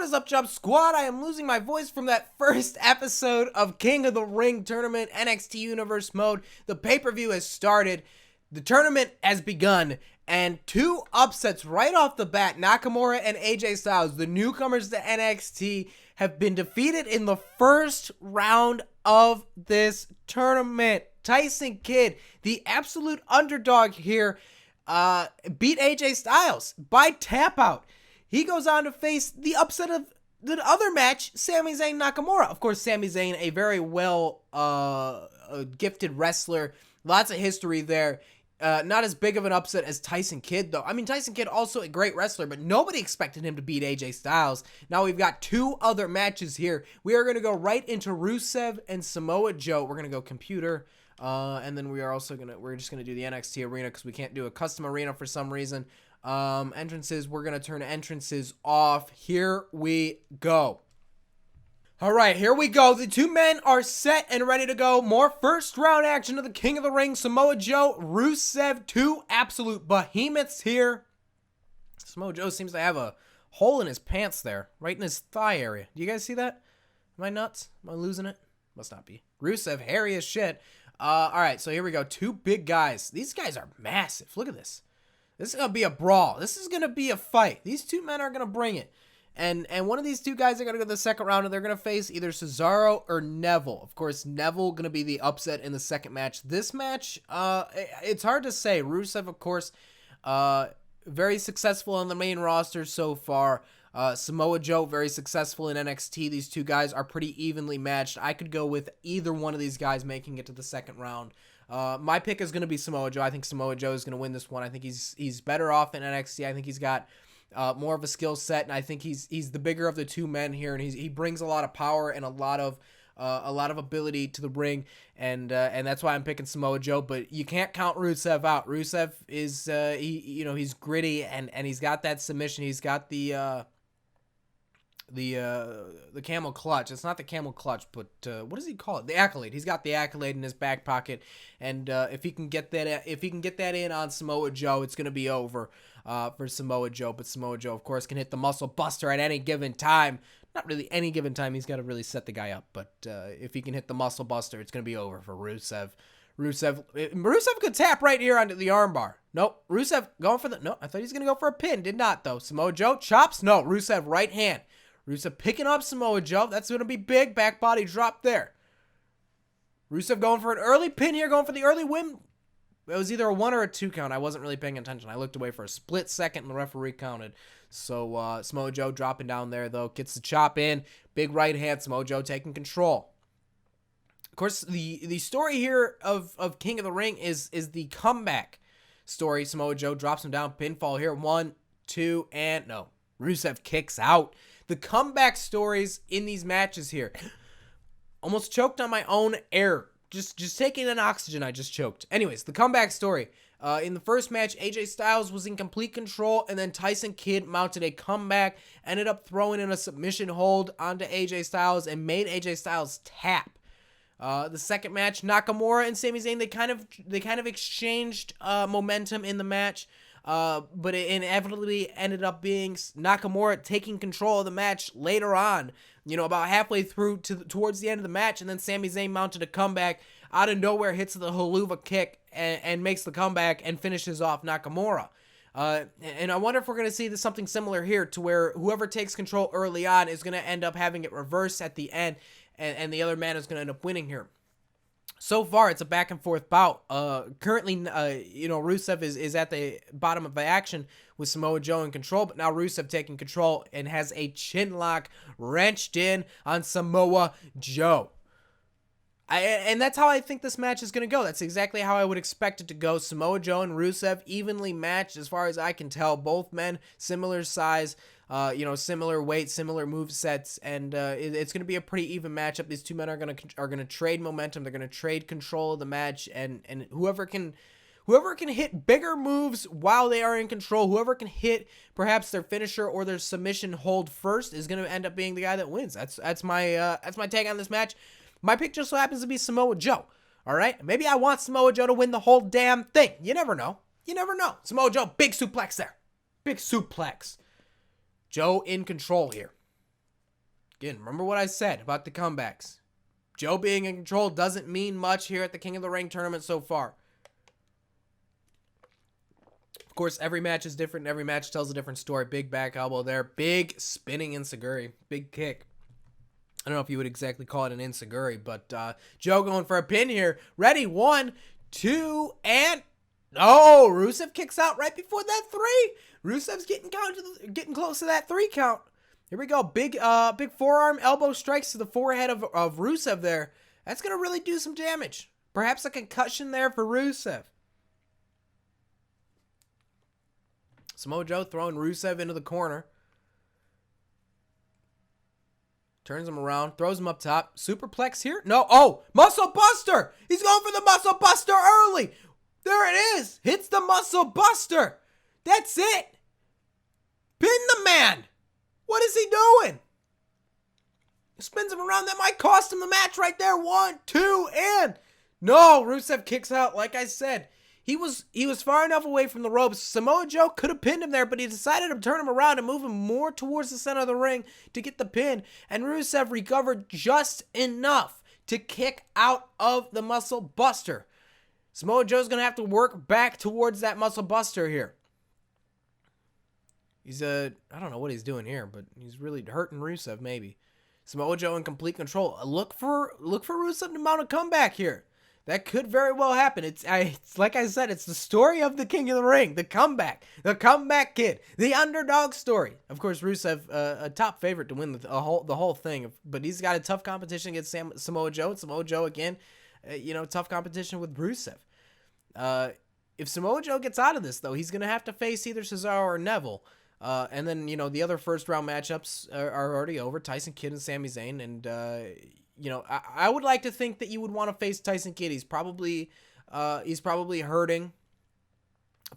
What is up, Job Squad? I am losing my voice from that first episode of King of the Ring Tournament NXT Universe Mode. The pay-per-view has started. The tournament has begun. And two upsets right off the bat. Nakamura and AJ Styles, the newcomers to NXT, have been defeated in the first round of this tournament. Tyson Kidd, the absolute underdog here, beat AJ Styles by tap out. He goes on to face the upset of the other match, Sami Zayn Nakamura. Of course, Sami Zayn, a very well gifted wrestler. Lots of history there. Not as big of an upset as Tyson Kidd, though. I mean, Tyson Kidd also a great wrestler, but nobody expected him to beat AJ Styles. Now we've got two other matches here. We are going to go right into Rusev and Samoa Joe. We're going to go computer, and then we're just going to do the NXT arena because we can't do a custom arena for some reason. Entrances, we're going to turn entrances off. Here we go. All right, here we go. The two men are set and ready to go. More first round action of the King of the Ring, Samoa Joe, Rusev, two absolute behemoths here. Samoa Joe seems to have a hole in his pants there, right in his thigh area. Do you guys see that? Am I nuts? Am I losing it? Must not be. Rusev, hairy as shit. All right, so here we go. Two big guys. These guys are massive. Look at this. This is going to be a brawl. This is going to be a fight. These two men are going to bring it. And one of these two guys are going to go to the second round, and they're going to face either Cesaro or Neville. Of course, Neville going to be the upset in the second match. This match, it's hard to say. Rusev, of course, very successful on the main roster so far. Samoa Joe, very successful in NXT. These two guys are pretty evenly matched. I could go with either one of these guys making it to the second round. My pick is going to be Samoa Joe. I think Samoa Joe is going to win this one. I think he's better off in NXT. I think he's got more of a skill set, and I think he's the bigger of the two men here, and he brings a lot of power and a lot of ability to the ring, and that's why I'm picking Samoa Joe. But you can't count Rusev out. Rusev is he's gritty and he's got that submission. He's got the camel clutch. It's not the camel clutch, but what does he call it? The accolade. He's got the accolade in his back pocket, and if he can get that in on Samoa Joe, it's gonna be over for Samoa Joe. But Samoa Joe, of course, can hit the muscle buster at any given time. Not really any given time. He's got to really set the guy up. But if he can hit the muscle buster, it's gonna be over for Rusev. Rusev could tap right here onto the armbar. Nope. Rusev going for the. No, I thought he was gonna go for a pin. Did not though. Samoa Joe chops. No. Rusev right hand. Rusev picking up Samoa Joe. That's going to be big. Back body drop there. Rusev going for an early pin here. Going for the early win. It was either a 1 or a 2 count. I wasn't really paying attention. I looked away for a split second and the referee counted. So Samoa Joe dropping down there though. Gets the chop in. Big right hand. Samoa Joe taking control. Of course, the story here of King of the Ring is the comeback story. Samoa Joe drops him down. Pinfall here. 1, 2, and no. Rusev kicks out. The comeback stories in these matches here. Almost choked on my own air. Just taking an oxygen, I just choked. Anyways, the comeback story. In the first match, AJ Styles was in complete control, and then Tyson Kidd mounted a comeback, ended up throwing in a submission hold onto AJ Styles, and made AJ Styles tap. The second match, Nakamura and Sami Zayn, they kind of exchanged momentum in the match. But it inevitably ended up being Nakamura taking control of the match later on, about halfway through towards the end of the match, and then Sami Zayn mounted a comeback out of nowhere, hits the haluva kick and makes the comeback and finishes off Nakamura. And I wonder if we're going to see something similar here, to where whoever takes control early on is going to end up having it reverse at the end, and the other man is going to end up winning here. So far, it's a back and forth bout. Currently, Rusev is at the bottom of the action with Samoa Joe in control, but now Rusev taking control and has a chin lock wrenched in on Samoa Joe. And that's how I think this match is going to go. That's exactly how I would expect it to go. Samoa Joe and Rusev evenly matched as far as I can tell. Both men similar size, similar weight, similar move sets, and it's going to be a pretty even matchup. These two men are going to trade momentum. They're going to trade control of the match, and whoever can hit bigger moves while they are in control, whoever can hit perhaps their finisher or their submission hold first, is going to end up being the guy that wins. That's my take on this match. My pick just so happens to be Samoa Joe. All right, maybe I want Samoa Joe to win the whole damn thing. You never know. Samoa Joe, big suplex there. Big suplex. Joe in control here. Again, remember what I said about the comebacks. Joe being in control doesn't mean much here at the King of the Ring tournament so far. Of course, every match is different. Every match tells a different story. Big back elbow there. Big spinning enziguri. Big kick. I don't know if you would exactly call it an enziguri, but Joe going for a pin here. Ready, 1, 2, and... Oh, Rusev kicks out right before that 3. Rusev's getting close to that 3 count. Here we go. Big forearm elbow strikes to the forehead of Rusev there. That's going to really do some damage. Perhaps a concussion there for Rusev. Samoa Joe throwing Rusev into the corner. Turns him around. Throws him up top. Superplex here? No. Oh, Muscle Buster. He's going for the Muscle Buster early. There it is. Hits the Muscle Buster. That's it. Pin the man. What is he doing? Spins him around. That might cost him the match right there. 1, 2, and... No, Rusev kicks out. Like I said, he was far enough away from the ropes. Samoa Joe could have pinned him there, but he decided to turn him around and move him more towards the center of the ring to get the pin. And Rusev recovered just enough to kick out of the Muscle Buster. Samoa Joe's going to have to work back towards that Muscle Buster here. He's I don't know what he's doing here, but he's really hurting Rusev maybe. Samoa Joe in complete control. Look for Rusev to mount a comeback here. That could very well happen. It's like I said, it's the story of the King of the Ring, the comeback kid, the underdog story. Of course, Rusev, a top favorite to win the whole thing, but he's got a tough competition against Samoa Joe. And Samoa Joe again, tough competition with Rusev. If Samoa Joe gets out of this though, he's gonna have to face either Cesaro or Neville. And then the other first round matchups are already over. Tyson Kidd and Sami Zayn, and I would like to think that you would want to face Tyson Kidd. He's probably hurting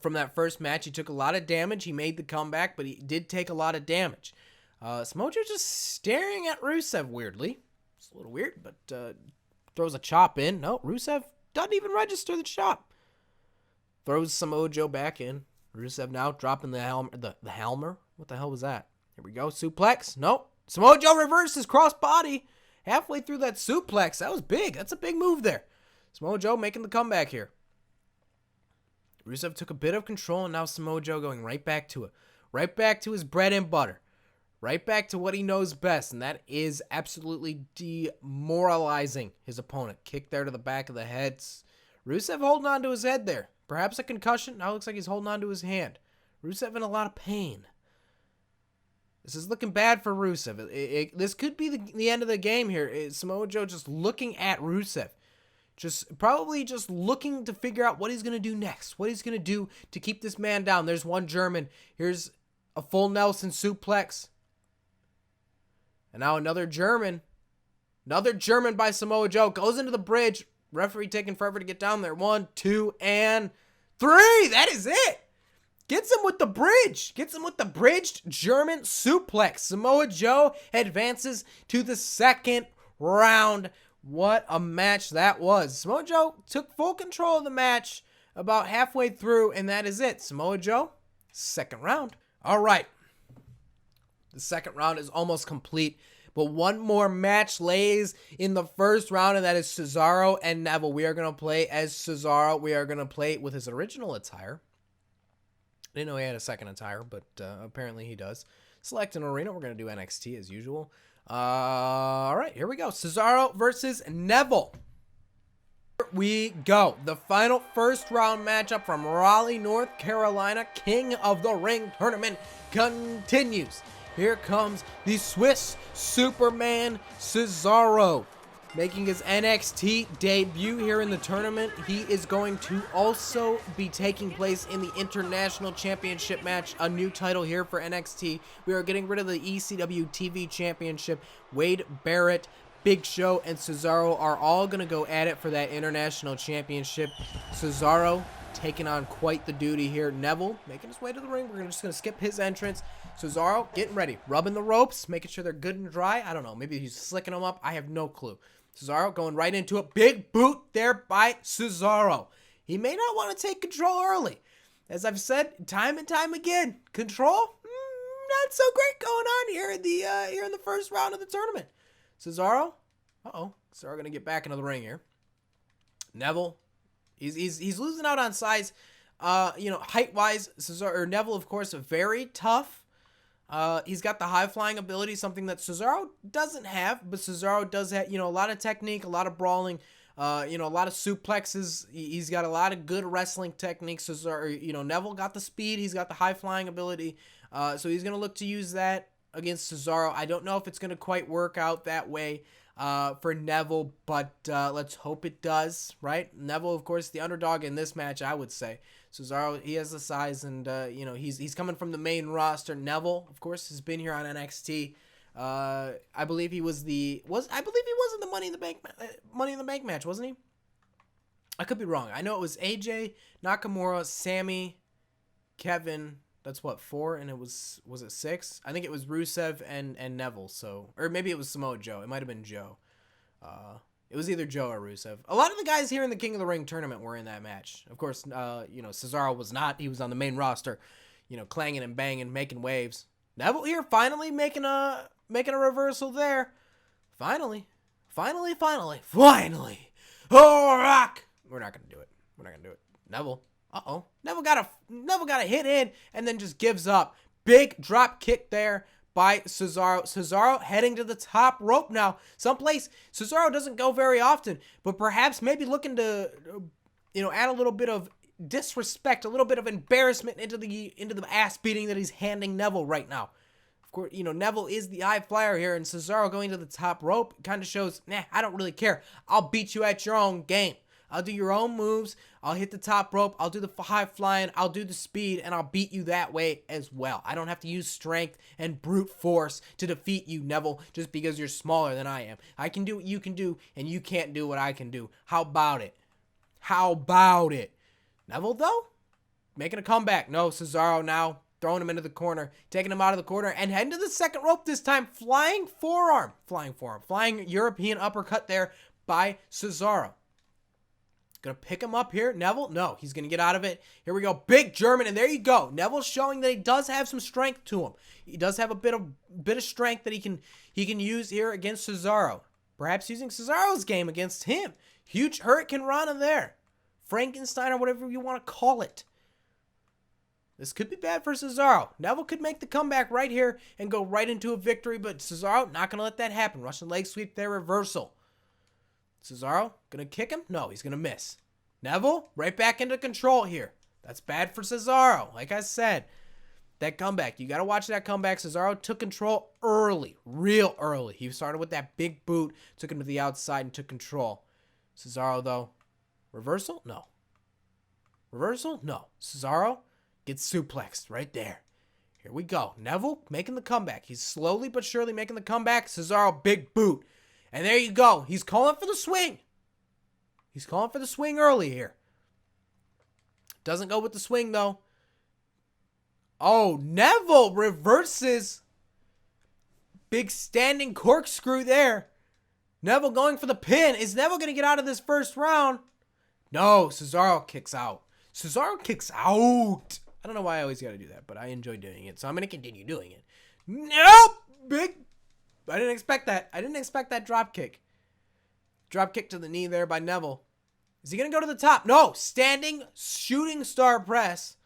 from that first match. He took a lot of damage. He made the comeback, but he did take a lot of damage. Samoa Joe just staring at Rusev weirdly. It's a little weird, but throws a chop in. No, Rusev doesn't even register the chop. Throws Samoa Joe back in. Rusev now dropping the Helmer. What the hell was that? Here we go. Suplex. Nope. Samoa Joe reverses cross-body. Halfway through that suplex. That was big. That's a big move there. Samoa Joe making the comeback here. Rusev took a bit of control, and now Samoa Joe going right back to it. Right back to his bread and butter. Right back to what he knows best, and that is absolutely demoralizing his opponent. Kick there to the back of the head. Rusev holding on to his head there. Perhaps a concussion. Now it looks like he's holding on to his hand. Rusev in a lot of pain. This is looking bad for Rusev. This could be the end of the game here. Samoa Joe just looking at Rusev. Probably just looking to figure out what he's going to do next. What he's going to do to keep this man down. There's one German. Here's a full Nelson suplex. And now another German. Another German by Samoa Joe. Goes into the bridge. Referee taking forever to get down there. 1, 2, and 3. That is it. Gets him with the bridge. Gets him with the bridged German suplex. Samoa Joe advances to the second round. What a match that was. Samoa Joe took full control of the match about halfway through, and that is it. Samoa Joe, second round. All right. The second round is almost complete. But one more match lays in the first round, and that is Cesaro and Neville. We are going to play as Cesaro. We are going to play with his original attire. I didn't know he had a second attire, but apparently he does. Select an arena. We're going to do NXT as usual. All right, here we go. Cesaro versus Neville. Here we go. The final first round matchup from Raleigh, North Carolina. King of the Ring tournament continues. Here comes the Swiss Superman Cesaro, making his NXT debut here in the tournament. He is going to also be taking place in the International Championship match, a new title here for NXT. We are getting rid of the ECW TV Championship. Wade Barrett, Big Show, and Cesaro are all going to go at it for that International Championship. Cesaro taking on quite the duty here. Neville making his way to the ring. We're just going to skip his entrance. Cesaro getting ready, rubbing the ropes, making sure they're good and dry. I don't know. Maybe he's slicking them up. I have no clue. Cesaro going right into it. Big boot there by Cesaro. He may not want to take control early. As I've said time and time again, control? not so great going on here in the first round of the tournament. Cesaro, Cesaro gonna get back into the ring here. Neville, he's losing out on size. Height wise, Neville, of course, very tough. He's got the high flying ability, something that Cesaro doesn't have, but Cesaro does have, a lot of technique, a lot of brawling, a lot of suplexes. He's got a lot of good wrestling techniques. Cesaro, Neville got the speed, he's got the high flying ability, so he's gonna look to use that against Cesaro. I don't know if it's gonna quite work out that way for Neville, but let's hope it does, right? Neville, of course, the underdog in this match, I would say. Cesaro, he has the size, and he's coming from the main roster. Neville, of course, has been here on NXT. I believe he was in the Money in the Bank match, wasn't he? I could be wrong. I know it was AJ, Nakamura, Sammy, Kevin. That's what, 4, and was it 6? I think it was Rusev and Neville. So, or maybe it was Samoa Joe. It might have been Joe. It was either Joe or Rusev. A lot of the guys here in the King of the Ring tournament were in that match. Of course, Cesaro was not. He was on the main roster, clanging and banging, making waves. Neville here finally making a reversal there. Finally. Oh, rock. We're not gonna do it. Neville. Neville got a hit in and then just gives up. Big drop kick there by Cesaro. Cesaro heading to the top rope now. Someplace Cesaro doesn't go very often, but perhaps maybe looking to, add a little bit of disrespect, a little bit of embarrassment into the ass beating that he's handing Neville right now. Of course, Neville is the high flyer here, and Cesaro going to the top rope kind of shows, I don't really care. I'll beat you at your own game. I'll do your own moves. I'll hit the top rope. I'll do the high flying. I'll do the speed, and I'll beat you that way as well. I don't have to use strength and brute force to defeat you, Neville, just because you're smaller than I am. I can do what you can do, and you can't do what I can do. How about it? Neville, though, making a comeback. No, Cesaro now throwing him into the corner, taking him out of the corner, and heading to the second rope this time. Flying European uppercut there by Cesaro. Gonna pick him up here. Neville? No, he's gonna get out of it. Here we go. Big German, and there you go. Neville showing that he does have some strength to him. He does have a bit of strength that he can use here against Cesaro. Perhaps using Cesaro's game against him. Huge Hurricane Rana there. Frankenstein or whatever you want to call it. This could be bad for Cesaro. Neville could make the comeback right here and go right into a victory, but Cesaro not gonna let that happen. Russian leg sweep there, reversal. Cesaro, gonna kick him? No, he's gonna miss. Neville, right back into control here. That's bad for Cesaro. Like I said, that comeback, you gotta watch that comeback. Cesaro took control early, real early. He started with that big boot, took him to the outside and took control. Cesaro, though, reversal? No. Cesaro gets suplexed right there. Here we go. Neville making the comeback. He's slowly but surely making the comeback. Cesaro, big boot. And there you go. He's calling for the swing. He's calling for the swing early here. Doesn't go with the swing, though. Oh, Neville reverses. Big standing corkscrew there. Neville going for the pin. Is Neville going to get out of this first round? No, Cesaro kicks out. I don't know why I always got to do that, but I enjoy doing it, so I'm going to continue doing it. Nope. I didn't expect that. I didn't expect that drop kick. Drop kick to the knee there by Neville. Is he going to go to the top? No. Standing shooting star press.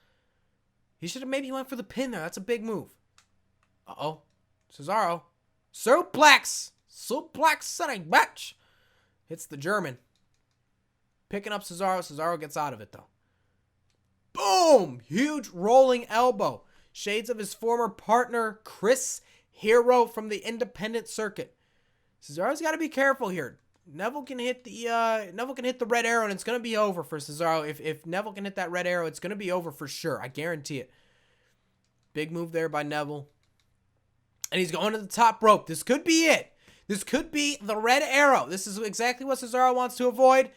He should have maybe went for the pin there. That's a big move. Uh-oh. Cesaro. Suplex setting match. Hits the German. Picking up Cesaro. Cesaro gets out of it, though. Boom. Huge rolling elbow. Shades of his former partner, Chris Hero from the independent circuit. Cesaro's got to be careful here. Neville can hit the red arrow, and it's going to be over for Cesaro. If Neville can hit that red arrow, it's going to be over for sure. I guarantee it. Big move there by Neville. And he's going to the top rope. This could be it. This could be the red arrow. This is exactly what Cesaro wants to avoid.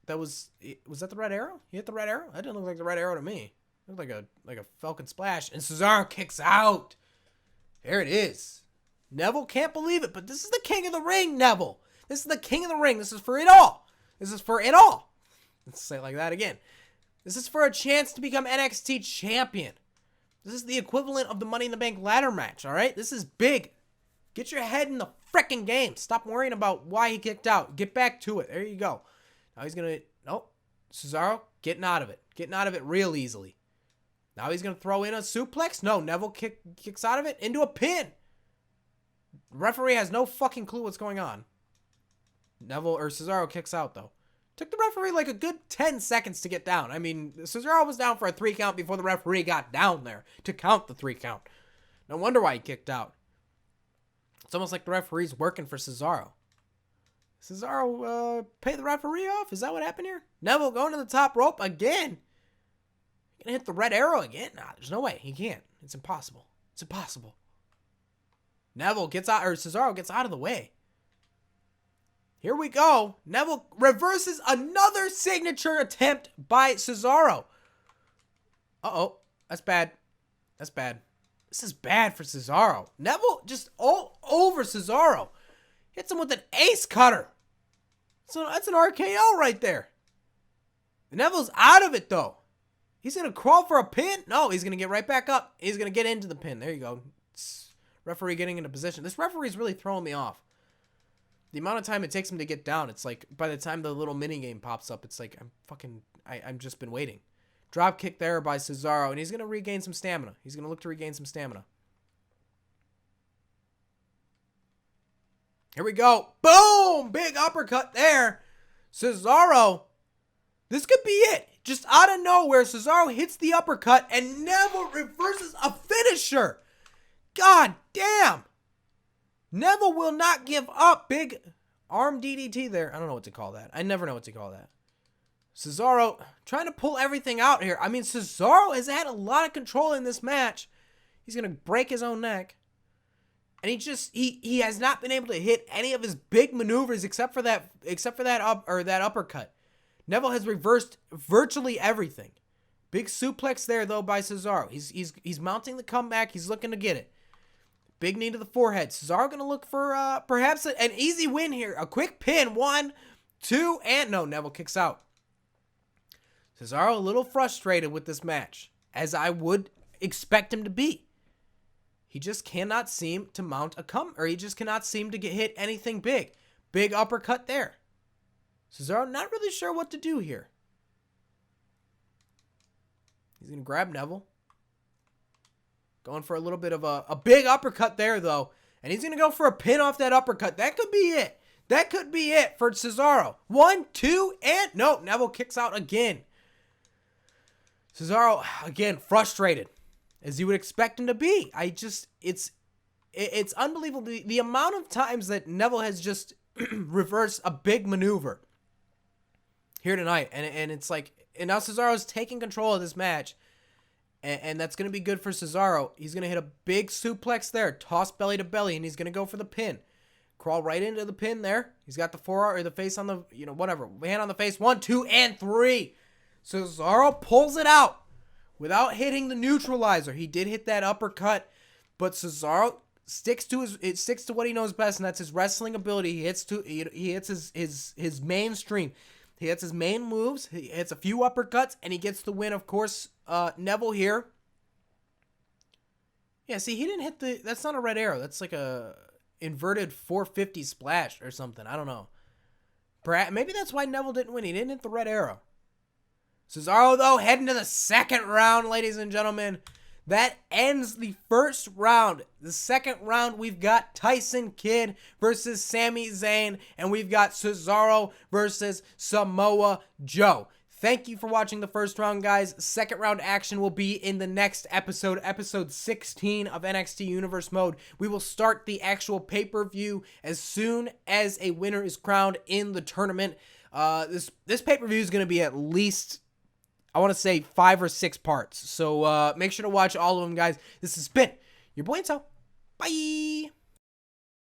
Was that the red arrow? He hit the red arrow? That didn't look like the red arrow to me. It looked like a Falcon Splash. And Cesaro kicks out. There it is. Neville can't believe it, but this is the King of the Ring, Neville. This is the King of the Ring. This is for it all. Let's say it like that again. This is for a chance to become NXT champion. This is the equivalent of the Money in the Bank ladder match, all right? This is big. Get your head in the frickin' game. Stop worrying about why he kicked out. Get back to it. There you go. Now he's going to... Nope. Cesaro getting out of it. Getting out of it real easily. Now he's going to throw in a suplex. No, Neville kicks out of it into a pin. The referee has no fucking clue what's going on. Cesaro kicks out, though. Took the referee like a good 10 seconds to get down. I mean, Cesaro was down for a 3 count before the referee got down there to count the 3 count. No wonder why he kicked out. It's almost like the referee's working for Cesaro. Cesaro, pay the referee off? Is that what happened here? Neville going to the top rope again. Gonna hit the red arrow again? Nah, there's no way. He can't. It's impossible. It's impossible. Cesaro gets out of the way. Here we go. Neville reverses another signature attempt by Cesaro. Uh-oh. That's bad. That's bad. This is bad for Cesaro. Neville just all over Cesaro. Hits him with an ace cutter. So that's an RKO right there. Neville's out of it, though. He's going to crawl for a pin. No, he's going to get right back up. He's going to get into the pin. There you go. Referee getting into position. This referee's really throwing me off. The amount of time it takes him to get down, it's like by the time the little mini game pops up, it's like I'm just been waiting. Drop kick there by Cesaro, and he's going to regain some stamina. He's going to look to regain some stamina. Here we go. Boom! Big uppercut there. Cesaro. This could be it. Just out of nowhere, Cesaro hits the uppercut, and Neville reverses a finisher. God damn. Neville will not give up. Big arm DDT there. I don't know what to call that. I never know what to call that. Cesaro trying to pull everything out here. I mean, Cesaro has had a lot of control in this match. He's going to break his own neck. And he has not been able to hit any of his big maneuvers except for that uppercut. Neville has reversed virtually everything. Big suplex there though by Cesaro. He's mounting the comeback. He's looking to get it. Big knee to the forehead. Cesaro going to look for perhaps an easy win here. A quick pin. 1, 2, and no, Neville kicks out. Cesaro a little frustrated with this match, as I would expect him to be. He just cannot seem to mount he just cannot seem to hit anything big. Big uppercut there. Cesaro not really sure what to do here. He's going to grab Neville. Going for a little bit of a big uppercut there, though. And he's going to go for a pin off that uppercut. That could be it. That could be it for Cesaro. 1, 2, and no. Neville kicks out again. Cesaro, again, frustrated. As you would expect him to be. It's unbelievable. The amount of times that Neville has just reversed a big maneuver here tonight. And it's like, and now Cesaro's taking control of this match. And that's going to be good for Cesaro. He's going to hit a big suplex there. Toss belly to belly. And he's going to go for the pin. Crawl right into the pin there. He's got the forearm or the face on the, whatever. Hand on the face. 1, 2, and 3. Cesaro pulls it out without hitting the neutralizer. He did hit that uppercut. But Cesaro sticks to what he knows best. And that's his wrestling ability. He hits his mainstream. He hits his main moves. He hits a few uppercuts. And he gets the win, of course. Neville here. Yeah, see, he didn't hit that's not a red arrow. That's like a inverted 450 splash or something. I don't know. Maybe that's why Neville didn't win. He didn't hit the red arrow. Cesaro, though, heading to the second round, ladies and gentlemen. That ends the first round. The second round, we've got Tyson Kidd versus Sami Zayn. And we've got Cesaro versus Samoa Joe. Thank you for watching the first round, guys. Second round action will be in the next episode, episode 16 of NXT Universe Mode. We will start the actual pay-per-view as soon as a winner is crowned in the tournament. This pay-per-view is going to be at least, I want to say, 5 or 6 parts. So make sure to watch all of them, guys. This has been your boy Intel. Bye!